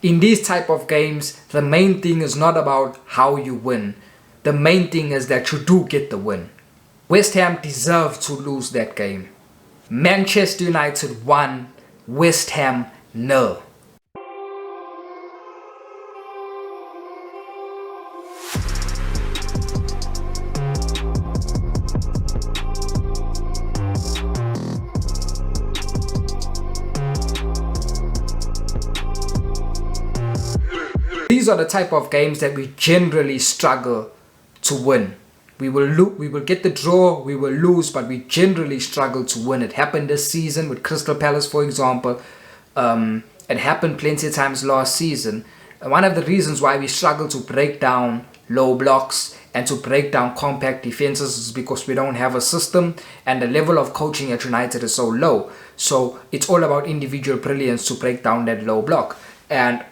In these type of games, the main thing is not about how you win. The main thing is that you do get the win. West Ham deserved to lose that game. Manchester United won, West Ham nil. These are the type of games that we generally struggle to win. We will get the draw, we will lose, but we generally struggle to win. It happened this season with Crystal Palace, for example. It happened plenty of times last season. One of the reasons why we struggle to break down low blocks and to break down compact defenses is because we don't have a system, and the level of coaching at United is so low. So it's all about individual brilliance to break down that low block. And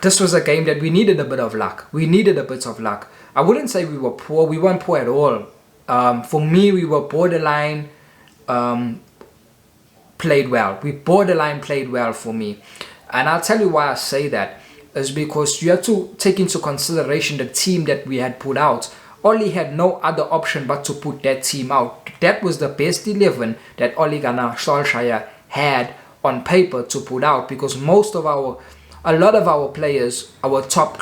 this was a game that we needed a bit of luck. We needed a bit of luck. I wouldn't say we were poor. We weren't poor at all. For me, we were borderline played well. We borderline played well for me. And I'll tell you why I say that. Is because you have to take into consideration the team that we had put out. Oli had no other option but to put that team out. That was the best 11 that Ole Gunnar Solskjaer had on paper to put out, because a lot of our players, our top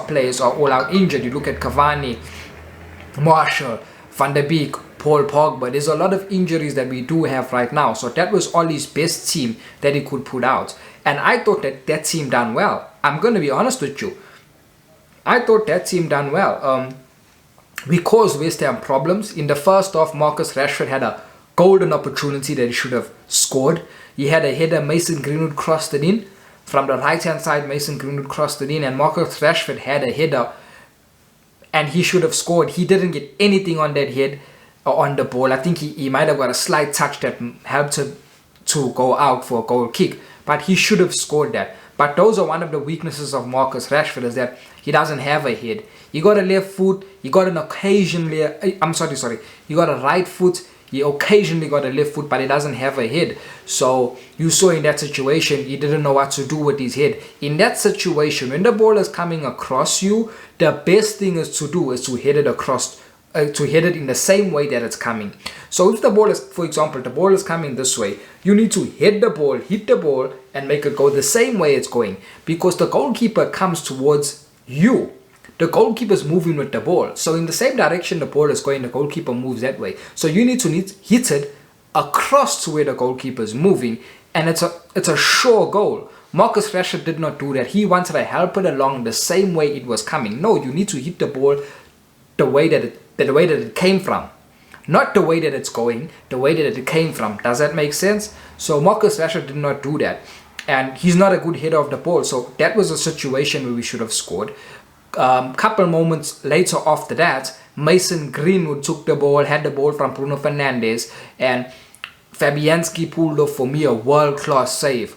players are all out injured. You look at Cavani, Martial, Van der Beek, Paul Pogba. There's a lot of injuries that we do have right now. So that was Ollie's best team that he could put out. And I thought that team done well. I'm going to be honest with you. I thought that team done well. We caused West Ham problems. In the first half, Marcus Rashford had a golden opportunity that he should have scored. He had a header, Mason Greenwood crossed it in. From the right-hand side, Mason Greenwood crossed it in, and Marcus Rashford had a header, and he should have scored. He didn't get anything on that head or on the ball. I think he might have got a slight touch that helped him to go out for a goal kick, but he should have scored that. But those are one of the weaknesses of Marcus Rashford, is that he doesn't have a head. He got a left foot, he got an occasionally, he got a right foot, he occasionally got a left foot, but he doesn't have a head. So you saw in that situation, he didn't know what to do with his head. In that situation, when the ball is coming across you, the best thing is to do is to head it across, to head it in the same way that it's coming. So if the ball is, for example, the ball is coming this way, you need to head the ball, hit the ball, and make it go the same way it's going, because the goalkeeper comes towards you. The goalkeeper is moving with the ball. So in the same direction the ball is going, the goalkeeper moves that way. So you need to hit it across to where the goalkeeper is moving, and it's a sure goal. Marcus Rashford did not do that. He wanted to help it along the same way it was coming. No, you need to hit the ball the way that it came from. Not the way that it's going, the way that it came from. Does that make sense? So Marcus Rashford did not do that. And he's not a good header of the ball. So that was a situation where we should have scored. Couple moments later after that, Mason Greenwood took the ball, had the ball from Bruno Fernandes, and Fabianski pulled off for me a world-class save.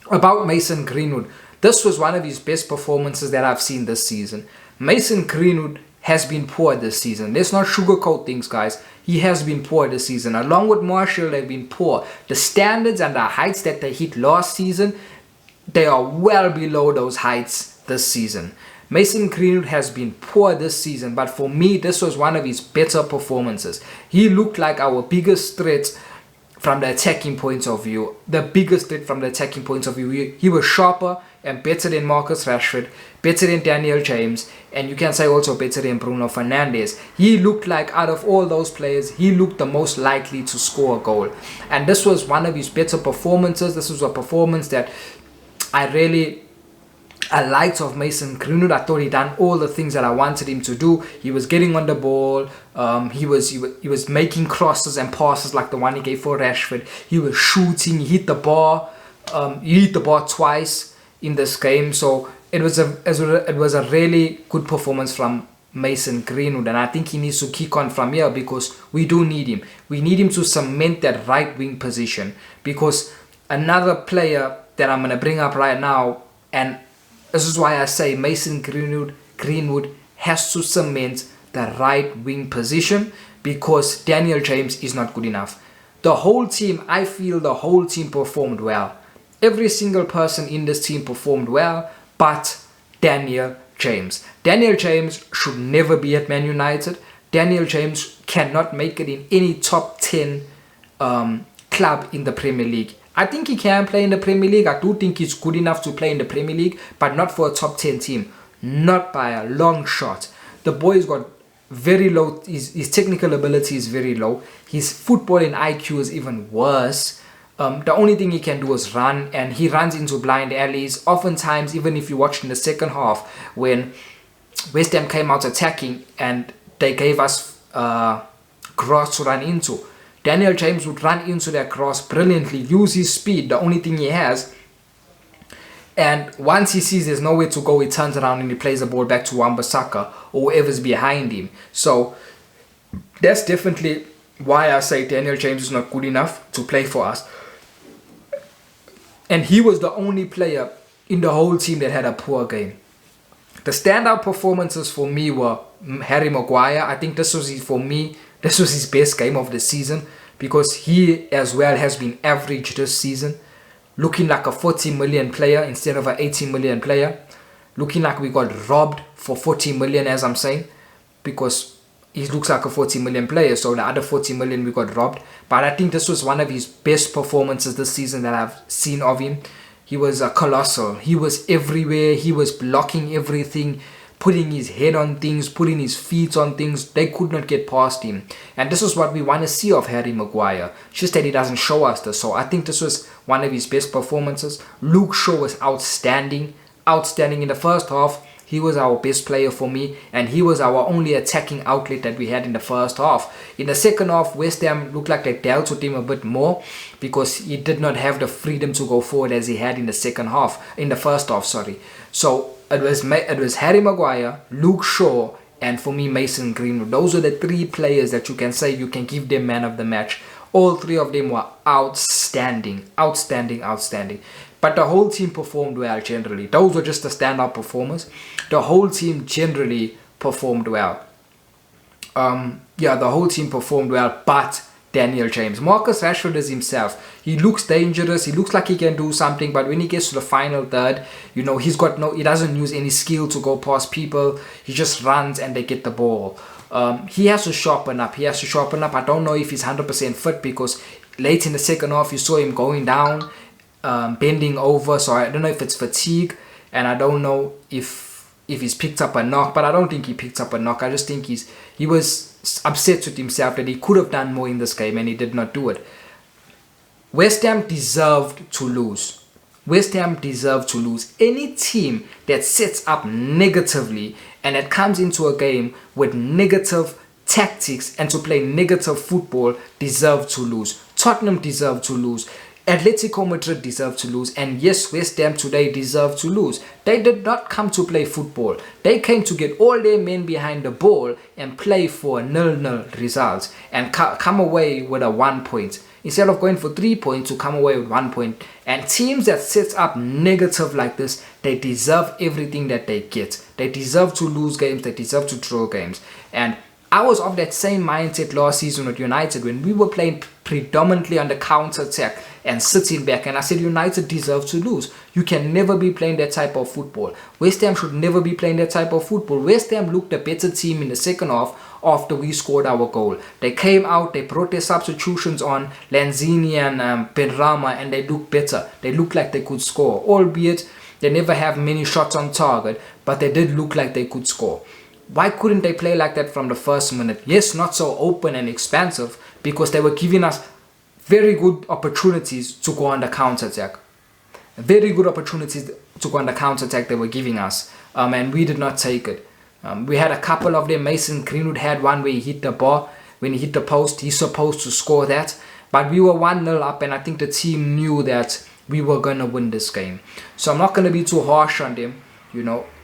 About Mason Greenwood, this was one of his best performances that I've seen this season. Mason Greenwood has been poor this season. Let's not sugarcoat things, guys. He has been poor this season. Along with Martial, they've been poor. The standards and the heights that they hit last season, they are well below those heights this season. Mason Greenwood has been poor this season, but for me, this was one of his better performances. He looked like our biggest threat from the attacking point of view. The biggest threat from the attacking point of view. He was sharper and better than Marcus Rashford, better than Daniel James, and you can say also better than Bruno Fernandes. He looked like, out of all those players, he looked the most likely to score a goal. And this was one of his better performances. This was a performance that I liked of Mason Greenwood. I thought he done all the things that I wanted him to do. He was getting on the ball. He was making crosses and passes like the one he gave for Rashford. He was shooting. He hit the bar. He hit the bar twice in this game. So it was a really good performance from Mason Greenwood, and I think he needs to kick on from here, because we do need him. We need him to cement that right wing position, because another player that I'm going to bring up right now, and this is why I say Mason Greenwood has to cement the right wing position, because Daniel James is not good enough. The whole team, I feel the whole team performed well. Every single person in this team performed well, but Daniel James. Daniel James should never be at Man United. Daniel James cannot make it in any top 10 club in the Premier League. I think he can play in the Premier League. I do think he's good enough to play in the Premier League, but not for a top 10 team. Not by a long shot. The boy's got very low, his technical ability is very low. His footballing IQ is even worse. The only thing he can do is run, and he runs into blind alleys. Oftentimes, even if you watched in the second half, when West Ham came out attacking and they gave us grass to run into, Daniel James would run into that grass brilliantly, use his speed, the only thing he has. And once he sees there's nowhere to go, he turns around and he plays the ball back to Wan-Bissaka or whoever's behind him. So that's definitely why I say Daniel James is not good enough to play for us. And he was the only player in the whole team that had a poor game. The standout performances for me were Harry Maguire. I think this was his best game of the season, because he as well has been average this season, looking like a 40 million player instead of an 80 million player, looking like we got robbed for 40 million, as I'm saying, because he looks like a 40 million player, so the other 40 million we got robbed. But I think this was one of his best performances this season that I've seen of him. He was colossal. He was everywhere. He was blocking everything, putting his head on things, putting his feet on things. They could not get past him. And this is what we want to see of Harry Maguire. Just that he doesn't show us this. So I think this was one of his best performances. Luke Shaw was outstanding. Outstanding in the first half. He was our best player for me, and he was our only attacking outlet that we had in the first half. In the second half, West Ham looked like they dealt with him a bit more, because he did not have the freedom to go forward as he had in the first half, sorry. So it was Harry Maguire, Luke Shaw, and for me, Mason Greenwood. Those are the three players that you can say you can give them man of the match. All three of them were outstanding. But the whole team performed well generally. Those were just the standout performers. The whole team generally performed well. The whole team performed well, but Daniel James. Marcus Rashford is himself. He looks dangerous. He looks like he can do something, but when he gets to the final third, he doesn't use any skill to go past people. He just runs and they get the ball. He has to sharpen up. I don't know if he's 100% fit, because late in the second half, you saw him going down, bending over. So I don't know if it's fatigue, and I don't know if he's picked up a knock, but I don't think he picked up a knock. I just think he was upset with himself that he could have done more in this game and he did not do it. West Ham deserved to lose. Any team that sets up negatively and that comes into a game with negative tactics and to play negative football deserve to lose. Tottenham deserved to lose. Atletico Madrid deserved to lose, and yes, West Ham today deserved to lose. They did not come to play football. They came to get all their men behind the ball and play for a 0-0 result and come away with a 1 point. Instead of going for 3 points, to come away with 1 point. And teams that set up negative like this, they deserve everything that they get. They deserve to lose games. They deserve to draw games. And I was of that same mindset last season with United when we were playing predominantly on the counter-attack and sitting back, and I said United deserve to lose. You can never be playing that type of football. West Ham should never be playing that type of football. West Ham looked a better team in the second half after we scored our goal. They came out, they brought their substitutions on, Lanzini and Benrahma, and they looked better. They looked like they could score, albeit they never have many shots on target, but they did look like they could score. Why couldn't they play like that from the first minute? Yes, not so open and expansive, because they were giving us very good opportunities to go on the counter-attack. Very good opportunities to go on the counter-attack they were giving us, and we did not take it. We had a couple of them. Mason Greenwood had one where he hit the bar. When he hit the post, he's supposed to score that. But we were 1-0 up, and I think the team knew that we were going to win this game. So I'm not going to be too harsh on them.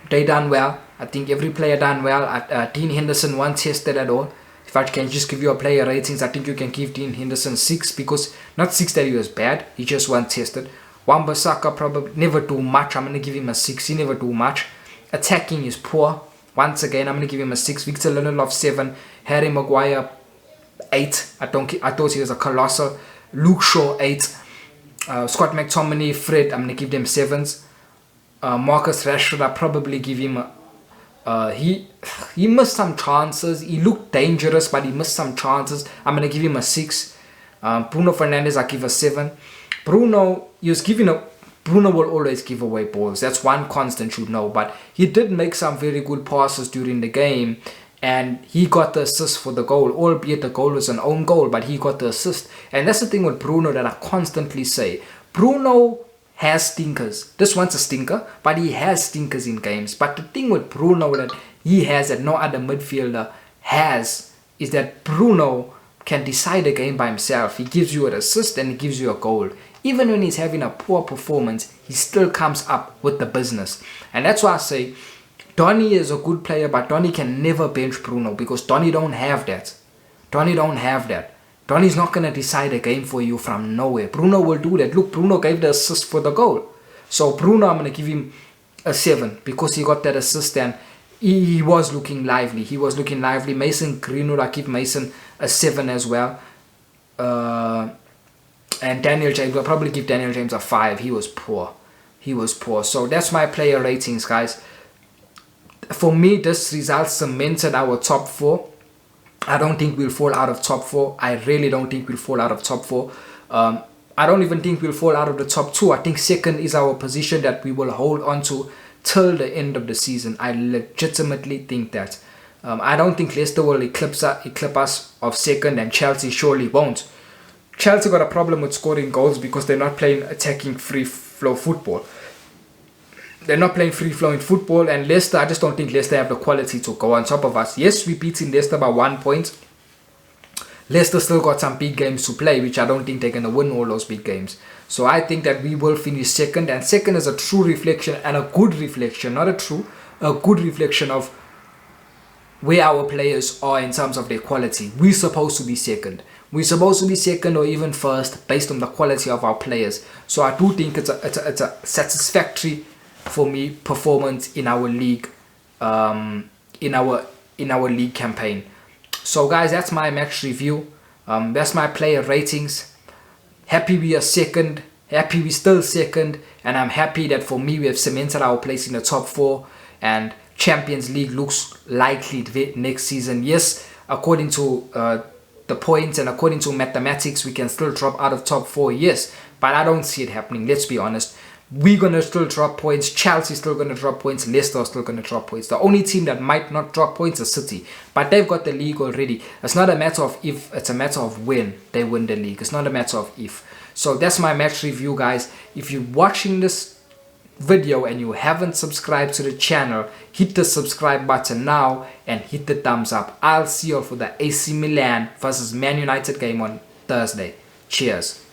They done well. I think every player done well. Dean Henderson wasn't tested at all. If I can just give you a player ratings, I think you can give Dean Henderson 6, because not 6 that he was bad, he just wasn't tested. Wan-Bissaka probably never do much. I'm going to give him a 6. He never do much. Attacking is poor. Once again, I'm going to give him a 6. Victor Lindelof 7. Harry Maguire 8. I thought he was a colossal. Luke Shaw 8. Scott McTominay, Fred, I'm going to give them 7s. Marcus Rashford, I'll probably give him he missed some chances. He looked dangerous, but he missed some chances. I'm going to give him a 6. Bruno Fernandes, I give a 7. Bruno will always give away balls. That's one constant, you know. But he did make some very good passes during the game. And he got the assist for the goal. Albeit the goal was an own goal, but he got the assist. And that's the thing with Bruno that I constantly say. Bruno has stinkers. This one's a stinker, but he has stinkers in games. But the thing with Bruno that he has that no other midfielder has is that Bruno can decide a game by himself. He gives you an assist and he gives you a goal. Even when he's having a poor performance, he still comes up with the business. And that's why I say Donny is a good player, but Donny can never bench Bruno because Donny don't have that. Donny's not going to decide a game for you from nowhere. Bruno will do that. Look, Bruno gave the assist for the goal. So Bruno, I'm going to give him a 7 because he got that assist and he was looking lively. Mason Greenwood, I give Mason a 7 as well. And Daniel James, I'll probably give Daniel James a 5. He was poor. So that's my player ratings, guys. For me, this result cemented our top 4. I don't think we'll fall out of top 4. I really don't think we'll fall out of top 4. I don't even think we'll fall out of the top 2. I think second is our position that we will hold on to till the end of the season. I legitimately think that. I don't think Leicester will eclipse us of second, and Chelsea surely won't. Chelsea got a problem with scoring goals because they're not playing attacking free-flow football. They're not playing free-flowing football, and Leicester, I just don't think Leicester have the quality to go on top of us. Yes, we beating Leicester by 1 point. Leicester still got some big games to play, which I don't think they're going to win all those big games. So I think that we will finish second, and second is a true reflection and a good reflection, a good reflection of where our players are in terms of their quality. We're supposed to be second. We're supposed to be second or even first based on the quality of our players. So I do think it's a satisfactory for me performance in our league, in our league campaign. So guys, that's my match review. That's my player ratings. Happy we are second. Happy we still second, and I'm happy that for me we have cemented our place in the top 4, and Champions League looks likely next season. Yes, according to the points and according to mathematics, we can still drop out of top 4. Yes, but I don't see it happening. Let's be honest. We're going to still drop points. Chelsea's still going to drop points. Leicester's still going to drop points. The only team that might not drop points is City. But they've got the league already. It's not a matter of if, it's a matter of when they win the league. It's not a matter of if. So that's my match review, guys. If you're watching this video and you haven't subscribed to the channel, hit the subscribe button now and hit the thumbs up. I'll see you for the AC Milan versus Man United game on Thursday. Cheers.